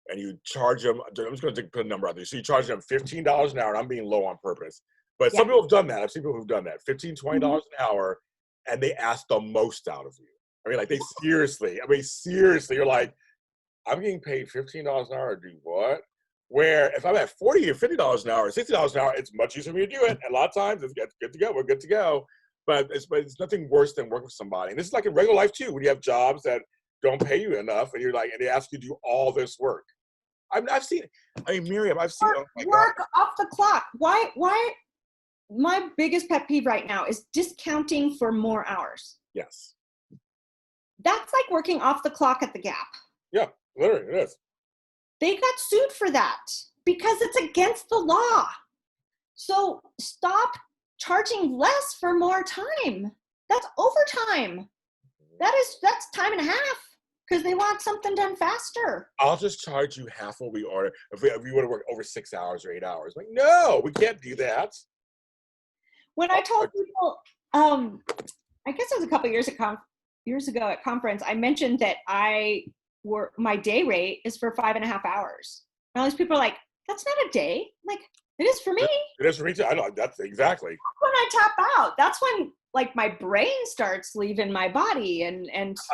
and you charge them, I'm just going to put a number out there. So you charge them $15 an hour, and I'm being low on purpose. But some people have done that. I've seen people who've done that, $15, $20 an hour, and they ask the most out of you. I mean, like, they seriously, you're like, I'm getting paid $15 an hour to do what? Where if I'm at $40 or $50 an hour, $60 an hour, it's much easier for me to do it. And a lot of times it's good to go. We're good to go. But it's nothing worse than working with somebody. And this is like in regular life too, when you have jobs that don't pay you enough, and you're like, and they ask you to do all this work. I've seen it. I mean, Miriam, I've seen work off the clock. Why? My biggest pet peeve right now is discounting for more hours. Yes. That's like working off the clock at the Gap. Yeah, literally, it is. They got sued for that because it's against the law. So stop charging less for more time. That's overtime. That's time and a half, because they want something done faster. I'll just charge you half what we order if we want to work over 6 hours or 8 hours. Like, no, we can't do that. When I told people, I guess it was a couple years ago at conference, I mentioned that my day rate is for 5.5 hours. And all these people are like, that's not a day. I'm like, it is for me. It is for me too. I know, that's exactly. That's when I tap out. That's when, like, my brain starts leaving my body, and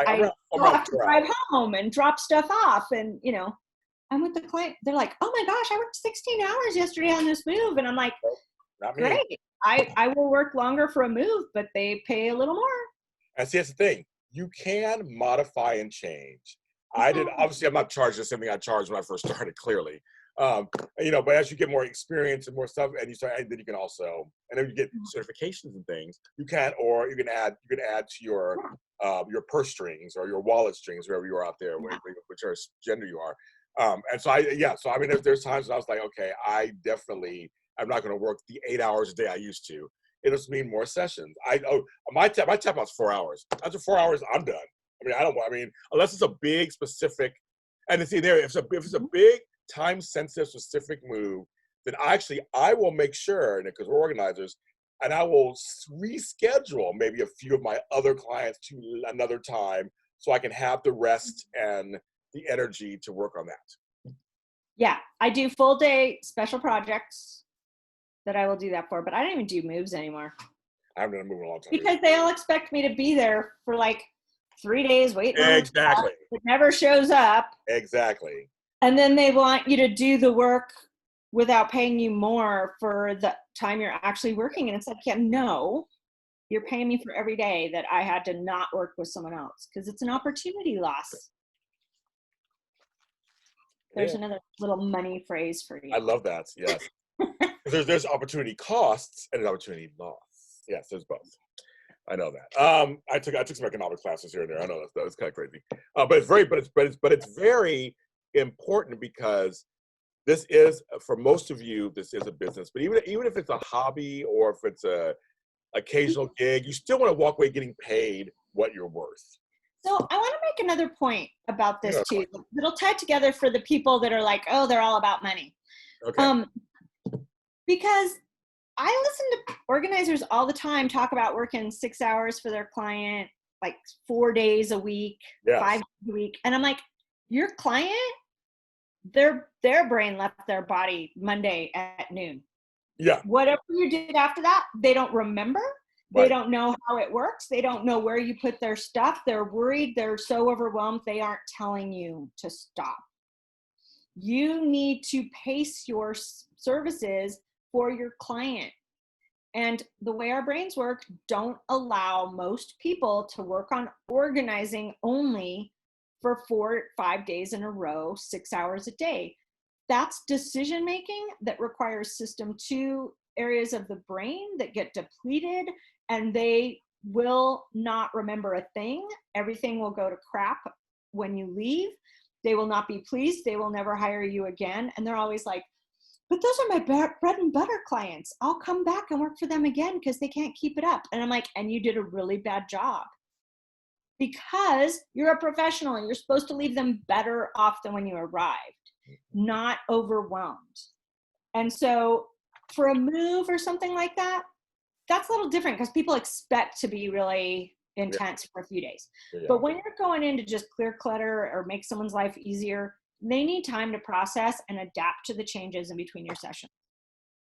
I have to drive home and drop stuff off. And, you know, I'm with the client. They're like, oh my gosh, I worked 16 hours yesterday on this move. And I'm like, not me. Great. I will work longer for a move, but they pay a little more. And see, that's the thing. You can modify and change. Obviously, I'm not charged the same thing I charged when I first started, clearly. You know, but as you get more experience and more stuff, and then you can also, and then you get certifications and things, you can add to your purse strings or your wallet strings, wherever you are out there, whichever gender you are. And so I mean, there's times when I was like, okay, I'm not going to work the 8 hours a day I used to. It'll just mean more sessions. My tap out's 4 hours. After 4 hours, I'm done. I mean, unless it's a big specific, and see there, if it's a big time-sensitive specific move, then I will make sure, because we're organizers, and I will reschedule maybe a few of my other clients to another time, so I can have the rest and the energy to work on that. Yeah, I do full day special projects that I will do that for, but I don't even do moves anymore. I haven't done a move in a long time. Because they all expect me to be there for like 3 days waiting. Exactly. It never shows up. Exactly. And then they want you to do the work without paying you more for the time you're actually working. And it's like, yeah, no, you're paying me for every day that I had to not work with someone else, because it's an opportunity loss. There's another little money phrase for you. I love that. Yes. there's opportunity costs and opportunity loss. Yes, there's both. I know that. I took some economic classes here and there. I know that's kind of crazy. But it's very important, because this is, for most of you, this is a business. But even if it's a hobby or if it's a occasional gig, you still want to walk away getting paid what you're worth. So I want to make another point about this too. It'll tie together for the people that are like, oh, they're all about money. Okay. Because I listen to organizers all the time talk about working 6 hours for their client, like 4 days a week, 5 days a week. And I'm like, your client, their brain left their body Monday at noon. Yeah. Whatever you did after that, they don't remember. They don't know how it works. They don't know where you put their stuff. They're worried. They're so overwhelmed. They aren't telling you to stop. You need to pace your services for your client. And the way our brains work don't allow most people to work on organizing only for 4 or 5 days in a row, 6 hours a day. That's decision making that requires system 2 areas of the brain that get depleted, and they will not remember a thing. Everything will go to crap when you leave. They will not be pleased. They will never hire you again. And they're always like, but those are my bread and butter clients. I'll come back and work for them again because they can't keep it up. And I'm like, and you did a really bad job, because you're a professional and you're supposed to leave them better off than when you arrived, not overwhelmed. And so for a move or something like that, that's a little different because people expect to be really intense for a few days. Yeah. But when you're going in to just clear clutter or make someone's life easier, they need time to process and adapt to the changes in between your sessions.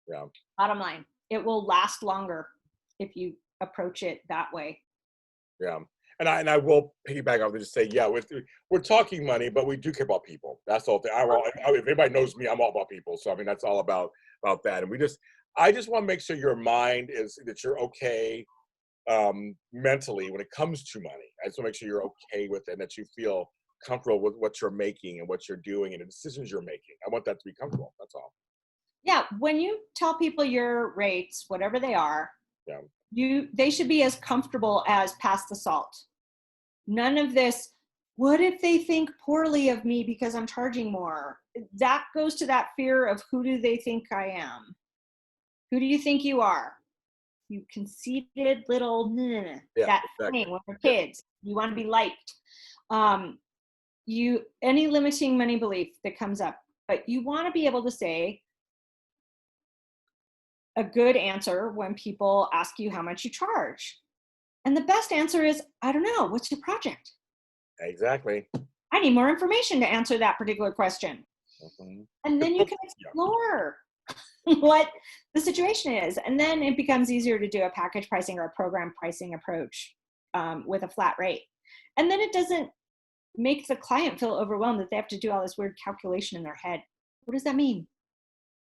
Yeah. Bottom line, it will last longer if you approach it that way. Yeah. And I will piggyback off and just say, yeah, we're talking money, but we do care about people. That's all. If anybody knows me, I'm all about people. So I mean, that's all about that. And I just want to make sure your mind is that you're okay mentally when it comes to money. I just want to make sure you're okay with it and that you feel comfortable with what you're making and what you're doing and the decisions you're making. I want that to be comfortable. That's all. Yeah. When you tell people your rates, whatever they are, they should be as comfortable as pass the salt. None of this, what if they think poorly of me because I'm charging more? That goes to that fear of, who do they think I am? Who do you think you are? You conceited little, thing when we're kids. You want to be liked. Any limiting money belief that comes up, but you want to be able to say a good answer when people ask you how much you charge. And the best answer is, I don't know, what's your project? Exactly. I need more information to answer that particular question. Mm-hmm. And then you can explore what the situation is. And then it becomes easier to do a package pricing or a program pricing approach with a flat rate. And then it doesn't make the client feel overwhelmed that they have to do all this weird calculation in their head. What does that mean?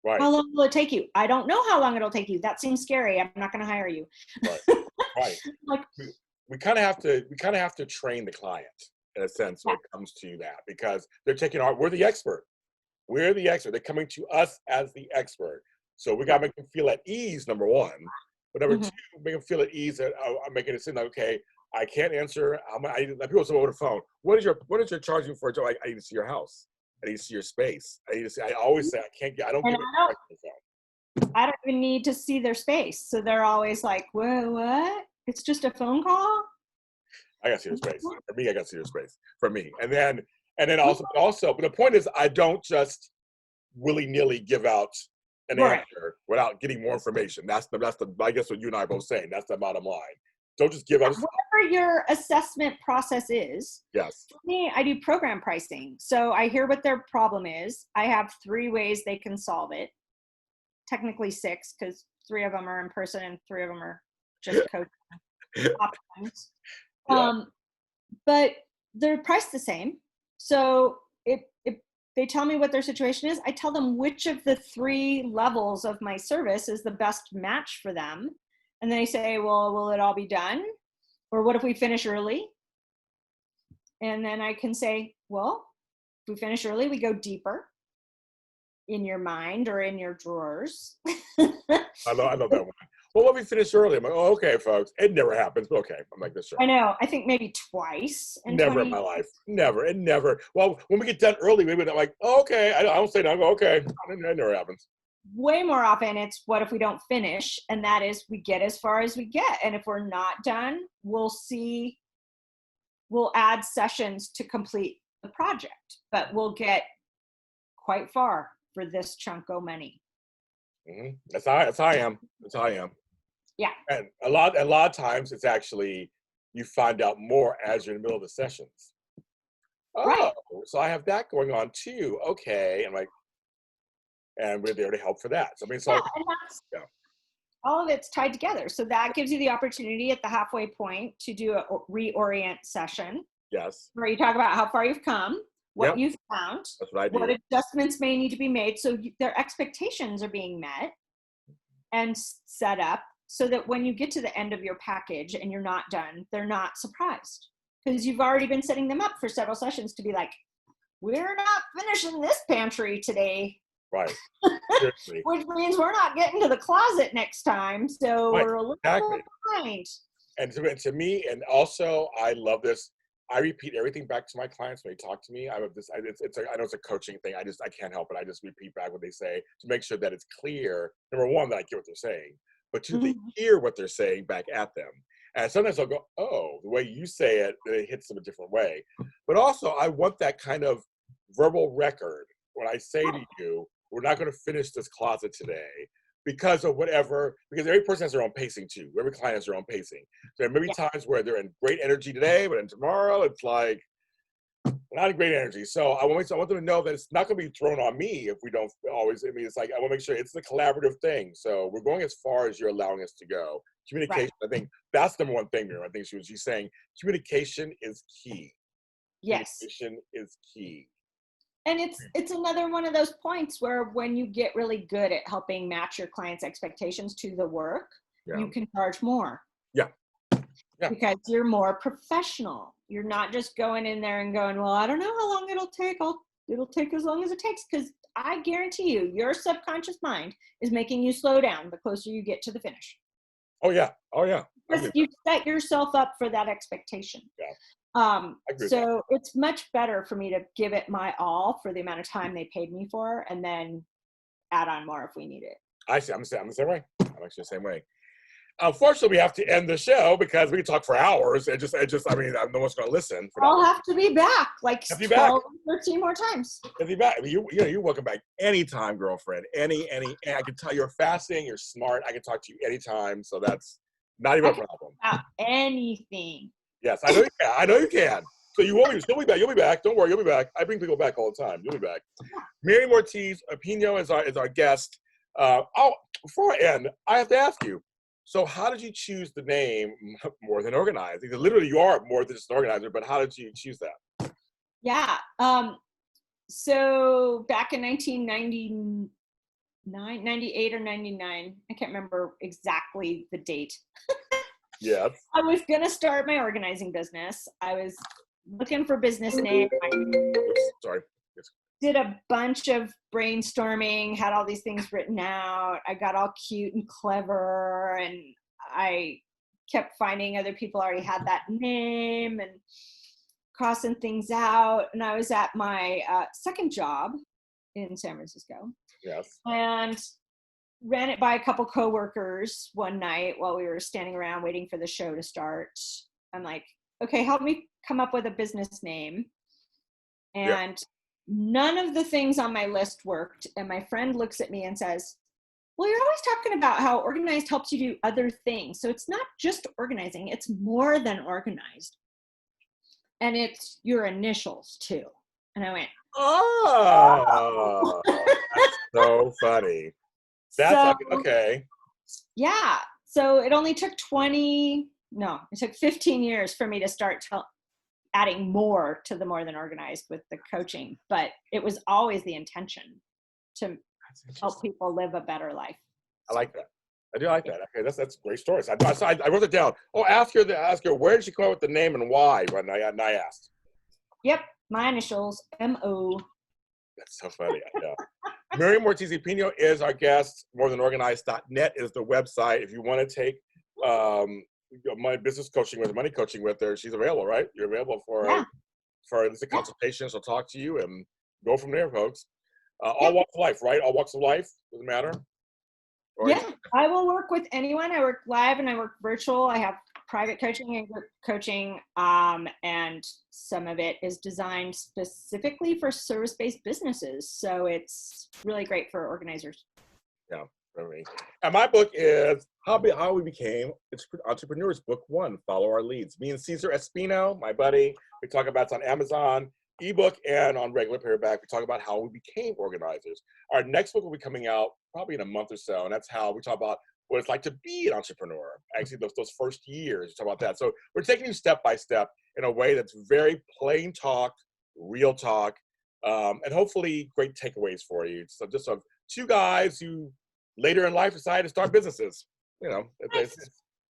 Right. How long will it take you? I don't know how long it'll take you. That seems scary. I'm not going to hire you. Right. Right. Like, we kind of have to train the client in a sense when it comes to that, because they're taking we're the expert. We're the expert. They're coming to us as the expert. So we got to make them feel at ease, number one. But number two, make them feel at ease that I'm making it seem like, okay, I can't answer. People say over the phone, what is your charging for a job? I need to see your house. I need to see your space. I always say, I don't even need to see their space. So they're always like, what? It's just a phone call? I got to see your space. For me, I got to see your space. For me. And then also, but the point is, I don't just willy-nilly give out an answer without getting more information. That's I guess what you and I are both saying. That's the bottom line. Don't just give out. Whatever your assessment process is. Yes. For me, I do program pricing. So I hear what their problem is. I have 3 ways they can solve it. Technically 6, because 3 of them are in person and 3 of them are just coaching options. But they're priced the same. So if they tell me what their situation is, I tell them which of the 3 levels of my service is the best match for them. And they say, well, will it all be done? Or what if we finish early? And then I can say, well, if we finish early, we go deeper in your mind or in your drawers. I love that one. Well, let me finish early. I'm like, oh, okay, folks. It never happens, but okay. I'm like, this. I know. I think maybe twice. Never in my life. Never. It never. Well, when we get done early, maybe I'm like, oh, okay. I don't say no. I go, okay. It never happens. Way more often, it's what if we don't finish? And that is, we get as far as we get. And if we're not done, we'll add sessions to complete the project. But we'll get quite far for this chunk of money. Mm-hmm. That's how I am. That's how I am. Yeah. And a lot of times it's actually, you find out more as you're in the middle of the sessions. Oh, right. So I have that going on too. Okay. I'm like, and we're there to help for that. So I mean, it's all of it's tied together. So that gives you the opportunity at the halfway point to do a reorient session. Yes. Where you talk about how far you've come, what you've found, that's what I do. What adjustments may need to be made. So their expectations are being met and set up so that when you get to the end of your package and you're not done, they're not surprised, because you've already been setting them up for several sessions to be like, we're not finishing this pantry today. Right. Which means we're not getting to the closet next time. So we're a little behind. And to me, and also I love this. I repeat everything back to my clients when they talk to me. I know it's a coaching thing. I can't help it. I just repeat back what they say to make sure that it's clear. Number one, that I get what they're saying, but two, they hear what they're saying back at them. And sometimes they'll go, oh, the way you say it, it hits them a different way. But also, I want that kind of verbal record when I say to you, we're not going to finish this closet today because of whatever, because every person has their own pacing too. Every client has their own pacing. There may be times where they're in great energy today, but then tomorrow it's like not in great energy. So I want them to know that it's not going to be thrown on me if we don't always, I mean, it's like, I want to make sure it's a collaborative thing. So we're going as far as you're allowing us to go. Communication, I think that's number one thing, Miriam. I think she's saying communication is key. Yes. Communication is key. And it's another one of those points where when you get really good at helping match your client's expectations to the work, you can charge more. Yeah. Because you're more professional. You're not just going in there and going, well, I don't know how long it'll take. It'll take as long as it takes, because I guarantee you, your subconscious mind is making you slow down the closer you get to the finish. Oh yeah. Because you set yourself up for that expectation. Yeah. So it's much better for me to give it my all for the amount of time they paid me for, and then add on more if we need it. I see. I'm the same way. I'm actually the same way. Unfortunately, we have to end the show because we can talk for hours. I mean, no one's going to listen. I'll have to be back like 12, 13 more times. Have you back? I mean, you're welcome back anytime, girlfriend. Any. I can tell you're fasting. You're smart. I can talk to you anytime. So that's not even a problem. About anything. Yes, I know you can. So you'll be back. You'll be back. Don't worry, you'll be back. I bring people back all the time. You'll be back. Miriam Ortiz y Pino is our guest. Before I end, I have to ask you. So how did you choose the name More Than Organized? Because literally you are more than just an organizer, but how did you choose that? Yeah. So back in 1999, 98 or 99, I can't remember exactly the date. Yes. I was going to start my organizing business. I was looking for business name. Sorry. Did a bunch of brainstorming, had all these things written out. I got all cute and clever, and I kept finding other people already had that name and crossing things out. And I was at my second job in San Francisco. Yes. And ran it by a couple coworkers one night while we were standing around waiting for the show to start. I'm like, okay, help me come up with a business name. And none of the things on my list worked. And my friend looks at me and says, well, you're always talking about how organized helps you do other things. So it's not just organizing, it's more than organized. And it's your initials too. And I went, oh, that's so funny. That's okay. Yeah. So it only took 15 years for me to start adding more to the More Than Organized with the coaching. But it was always the intention to help people live a better life. I like that. I do like that. Okay, that's great stories. I wrote it down. Oh, ask her where did she come up with the name and why? When I asked. Yep, my initials, M-O. That's so funny. Yeah. Miriam Ortiz y Pino is our guest. MoreThanOrganized.net is the website. If you want to take my business coaching with money coaching with her, she's available, right? You're available for this consultation. She'll talk to you and go from there, folks. All walks of life, right? All walks of life, doesn't matter. I will work with anyone. I work live and I work virtual. I have private coaching and group coaching, and some of it is designed specifically for service-based businesses. So it's really great for organizers. Yeah, really. And my book is How We Became Entrepreneurs, Book 1, Follow Our Leads. Me and Cesar Espino, my buddy, we talk about it's on Amazon, ebook, and on regular paperback. We talk about how we became organizers. Our next book will be coming out probably in a month or so, and that's how we talk about what it's like to be an entrepreneur. Actually, those first years, we talk about that. So we're taking you step by step in a way that's very plain talk, real talk, and hopefully great takeaways for you. So just of two guys who later in life decided to start businesses. You know, it's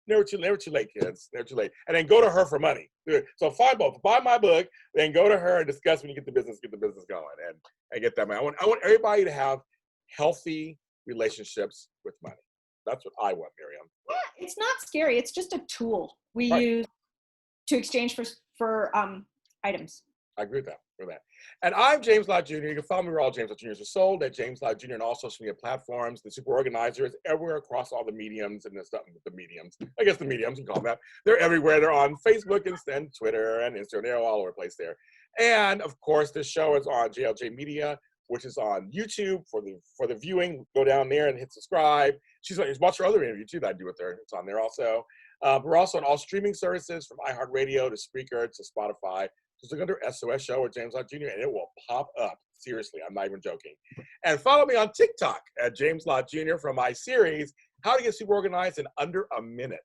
never too late, kids. Never too late. And then go to her for money. So find both. Buy my book, then go to her and discuss when you get the business going and get that money. I want everybody to have healthy relationships with money. That's what I want, Miriam. Yeah, it's not scary. It's just a tool we Right. use to exchange for items. I agree with that. And I'm James Lott Jr. You can follow me where all James Lott Jr.'s are sold at James Lott Jr. and all social media platforms. The super organizers everywhere across all the mediums and the mediums. I guess the mediums, you can call them that. They're everywhere. They're on Facebook and Twitter and Instagram. They're all over the place there. And of course, this show is on JLJ Media, which is on YouTube for the viewing. Go down there and hit subscribe. She's watch her other interview too that I do with her. It's on there also. We're also on all streaming services from iHeartRadio to Spreaker to Spotify. Just look under SOS Show with James Lott Jr. and it will pop up. Seriously, I'm not even joking. And follow me on TikTok at James Lott Jr. from my series, How to Get Super Organized in Under a Minute.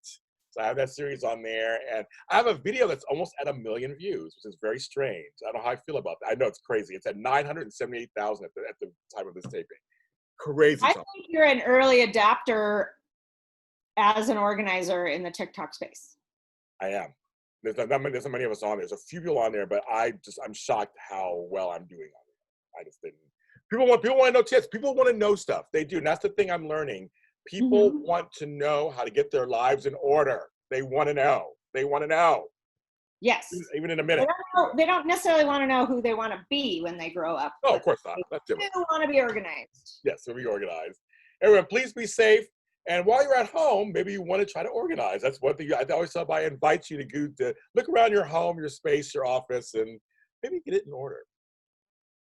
So I have that series on there. And I have a video that's almost at 1 million views, which is very strange. I don't know how I feel about that. I know it's crazy. It's at 978,000 at the time of this taping. Crazy. I think you're an early adapter as an organizer in the TikTok space. I am. There's not many of us on there. There's a few people on there, but I'm shocked how well I'm doing on it. I just didn't. People want to know tips. People want to know stuff. They do. And that's the thing I'm learning. People want to know how to get their lives in order. They want to know. They want to know. Yes. Even in a minute. They don't necessarily want to know who they want to be when they grow up. Oh, of course not. That's different. They want to be organized. Yes, so be organized. Everyone, please be safe. And while you're at home, maybe you want to try to organize. That's one thing I always tell. I invite you to look around your home, your space, your office, and maybe get it in order.